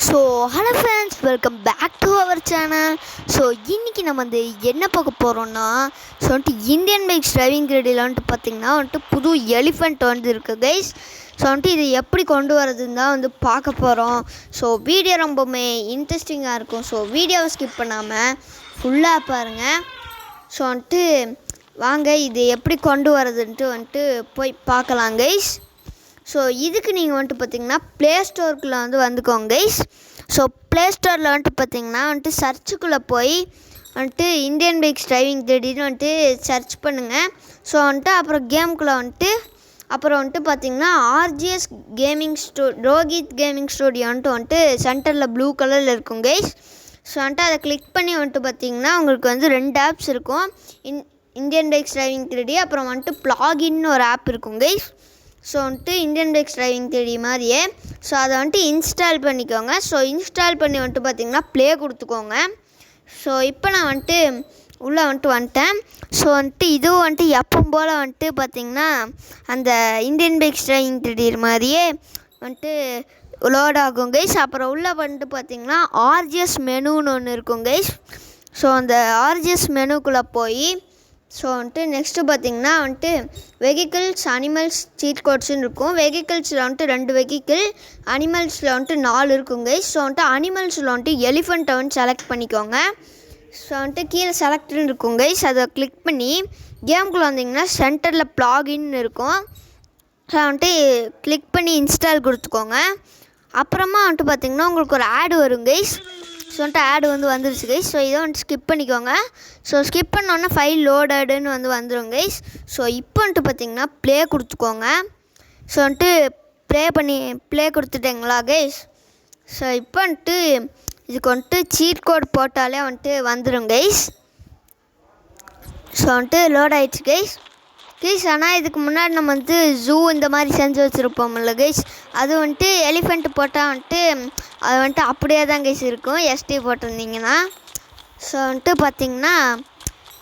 So hello friends, welcome back to our channel. So இன்றைக்கி நம்ம வந்து என்ன பார்க்க போகிறோன்னா, ஸோ இந்தியன் பைக்ஸ் டிரைவிங் கிரெடில் பார்த்திங்கன்னா புது எலிஃபெண்ட் இருக்குது கைஸ். ஸோ இதை எப்படி கொண்டு வரதுன்னு தான் பார்க்க போகிறோம். ஸோ வீடியோ ரொம்பவுமே இன்ட்ரெஸ்டிங்காக இருக்கும். ஸோ வீடியோவை ஸ்கிப் பண்ணாமல் ஃபுல்லாக பாருங்கள். ஸோ வாங்க இது எப்படி கொண்டு வரதுன்ட்டு போய் பார்க்கலாம் கைஸ். ஸோ இதுக்கு நீங்கள் பார்த்திங்கன்னா ப்ளே ஸ்டோருக்குள்ளே வந்துக்கோங்க கைஸ். ஸோ ப்ளே ஸ்டோரில் பார்த்திங்கன்னா சர்ச்சுக்குள்ளே போய் இந்தியன் பைக்ஸ் டிரைவிங் கிரெடிட்னு சர்ச் பண்ணுங்கள். ஸோ அப்புறம் கேமுக்குள்ளே அப்புறம் பார்த்திங்கன்னா ஆர்ஜிஎஸ் ரோஹித் கேமிங் ஸ்டூடியோன்ட்டு சென்டரில் ப்ளூ கலரில் இருக்கும் கைஸ். ஸோ அதை கிளிக் பண்ணி பார்த்திங்கன்னா உங்களுக்கு 2 ஆப்ஸ் இருக்கும். இந்தியன் பைக்ஸ் டிரைவிங் கிரெடி அப்புறம் பிளாகின்னு ஒரு ஆப் இருக்கும் guys. So Indian bikes driving கிரெடி மாதிரியே. ஸோ அதை இன்ஸ்டால் பண்ணிக்கோங்க. ஸோ இன்ஸ்டால் பண்ணி பார்த்திங்கன்னா ப்ளே கொடுத்துக்கோங்க. ஸோ இப்போ நான் உள்ளே வந்துட்டேன். ஸோ இதுவும் எப்பவும் போல் பார்த்திங்கன்னா அந்த இந்தியன் பைக்ஸ் டிரைவிங் கிரெடி மாதிரியே லோட் ஆகும் கைஸ். அப்புறம் உள்ளே பார்த்திங்கன்னா ஆர்ஜிஎஸ் மெனுன்னு ஒன்று இருக்கும் கைஸ். ஸோ அந்த ஆர்ஜிஎஸ் மெனுக்குள்ளே போய் ஸோ நெக்ஸ்ட்டு பார்த்திங்கன்னா வெஹிக்கிள்ஸ் அனிமல்ஸ் சீட் கோட்ஸ்ன்னு இருக்கும். வெஹிக்கிள்ஸில் 2 வெஹிக்கிள், அனிமல்ஸில் 4 இருக்கும் கைஸ். ஸோ அனிமல்ஸில் எலிஃபெண்ட்டை செலக்ட் பண்ணிக்கோங்க. ஸோ கீழே செலக்ட்னு இருக்கும் கைஸ். அதை கிளிக் பண்ணி கேமுக்குள்ளே வந்திங்கன்னா சென்டரில் பிளாகின்னு இருக்கும். ஸோ கிளிக் பண்ணி இன்ஸ்டால் கொடுத்துக்கோங்க. அப்புறமா பார்த்திங்கன்னா உங்களுக்கு ஒரு ஆடு வரும் கைஸ். ஸோ ஆடு வந்துருச்சு கைஸ். ஸோ இதை ஸ்கிப் பண்ணிக்கோங்க. ஸோ ஸ்கிப் பண்ணோன்னா ஃபைல் லோடடுன்னு வந்துடும் கைஸ். ஸோ இப்போ பார்த்திங்கன்னா ப்ளே கொடுத்துக்கோங்க. ஸோ ப்ளே கொடுத்துட்டேங்களா கைஸ். ஸோ இப்போ இதுக்கு சீட் கோட் போட்டாலே வந்துடும் கைஸ். ஸோ லோட் ஆகிடுச்சு கைஸ். ஆனால் இதுக்கு முன்னாடி நம்ம ஜூ இந்த மாதிரி செஞ்சு வச்சுருப்போம்ல கைஸ். அது எலிஃபெண்ட் போட்டால் அது அப்படியே தான் கைஸ் இருக்கும் எஸ்டி போட்டிருந்தீங்கன்னா. ஸோ பார்த்திங்கன்னா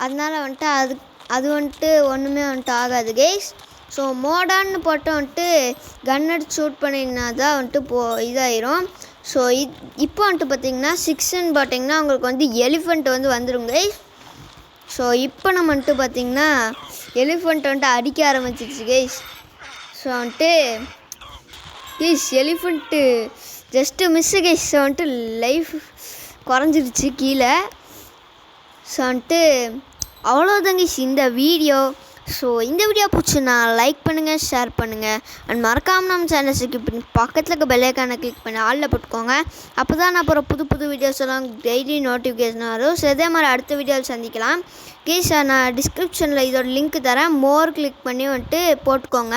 அதனால் அது ஒன்றுமே ஆகாது கைஸ். ஸோ மோடான்னு போட்டு கன் அடிச்சு ஷூட் பண்ணினா தான் இதாயிரும். ஸோ இப்போ பார்த்திங்கன்னா 6ன்னு போட்டிங்கன்னா உங்களுக்கு எலிஃபெண்ட் வந்துடும் கைஸ். ஸோ இப்போ நம்ம பார்த்திங்கன்னா எலிஃபெண்ட் அடிக்க ஆரம்பிச்சிருச்சு guys. So guys elephant just miss guys. So life குறைஞ்சிருச்சு கீழே. ஸோ அவ்வளோதான் கைஸ் இந்த வீடியோ. ஸோ இந்த வீடியோ பிடிச்சுன்னா லைக் பண்ணுங்கள், ஷேர் பண்ணுங்கள். அண்ட் மறக்காமல் நம்ம சேனலை சப்ஸ்கிரைப் பண்ணி பக்கத்தில் இருக்க பெல் ஐக்கானை கிளிக் பண்ணி ஆளில் போட்டுக்கோங்க. அப்போ தான் நான் அப்புறம் புது வீடியோஸ் எல்லாம் டெய்லி நோட்டிஃபிகேஷன் வரும். ஸோ இதே மாதிரி அடுத்த வீடியோவில் சந்திக்கலாம் கைஸ். நான் டிஸ்கிரிப்ஷனில் இதோட லிங்க் தரேன். மோர் கிளிக் பண்ணி போட்டுக்கோங்க.